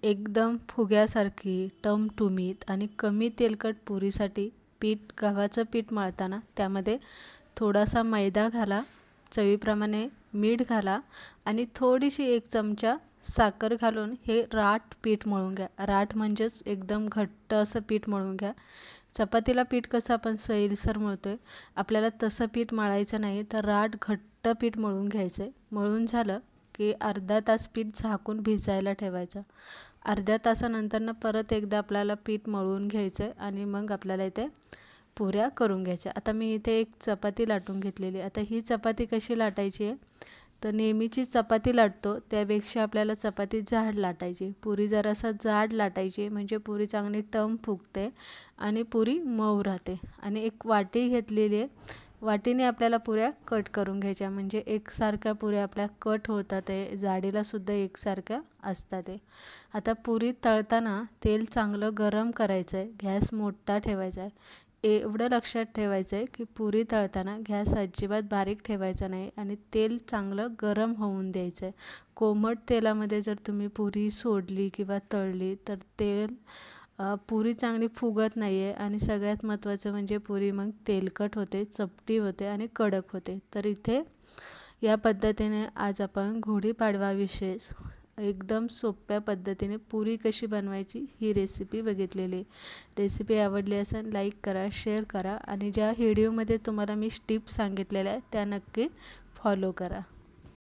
एकदम फुग्यासारखी टमटमीत आणि कमी तेलकट पुरीसाठी गव्हाचं पीठ मळताना त्यामध्ये थोडासा मैदा घाला, चवीप्रमाणे मीठ घाला आणि थोडीशी 1 चमचा साखर घालून हे राठ पीठ मळून घ्या. राठ म्हणजेच एकदम घट्ट असं पीठ मळून घ्या. चपातीला पीठ कसं आपण सैलसर मळतोय, आपल्याला तसं पीठ मळायचं नाही, तर राठ घट्ट पीठ मळून घ्यायचं. मळून झालं की अर्धा तास पीठ झाकून भिजायला ठेवायचं. अर्ध्या तासानंतर परत एकदा आपल्याला पीठ मळून घ्यायचं आणि मग आपल्याला इथे पुऱ्या करून घ्यायच्या. आता मी इथे एक चपाती लाटून घेतलेली. आता ही चपाती कशी लाटायची आहे, तर नेहमीची चपाती लाटतो त्यापेक्षा आपल्याला चपाती जाड लाटायची. पुरी जरासा जाड लाटायची म्हणजे पुरी चांगली टम फुगते आणि पुरी मऊ राहते. आणि एक वाटी घेतलेली आहे, वाटीने आपल्याला पुऱ्या कट करून घ्यायच्या म्हणजे एकसारख्या पुऱ्या आपल्या कट होतात आहे, जाडीला सुद्धा एकसारख्या असतात आहे. आता पुरी तळताना तेल चांगलं गरम करायचं आहे, गॅस मोठा ठेवायचा आहे. एवढं लक्षात ठेवायचं आहे की पुरी तळताना गॅस अजिबात बारीक ठेवायचा नाही आणि तेल चांगलं गरम होऊन द्यायचं आहे. कोमट तेलामध्ये जर तुम्ही पुरी सोडली किंवा तळली तर पुरी चांगली फुगत नाही आहे आणि सगळ्यात महत्त्वाचं म्हणजे पुरी मग तेलकट होते, चपटी होते आणि कडक होते. तर इथे या पद्धतीने आज आपण गुढीपाडवाविषयी एकदम सोप्या पद्धतीने पुरी कशी बनवायची ही रेसिपी बघितलेली. रेसिपी आवडली असेल लाईक करा, शेअर करा आणि ज्या व्हिडिओमध्ये तुम्हाला मी टिप्स सांगितलेल्या आहेत त्या नक्की फॉलो करा.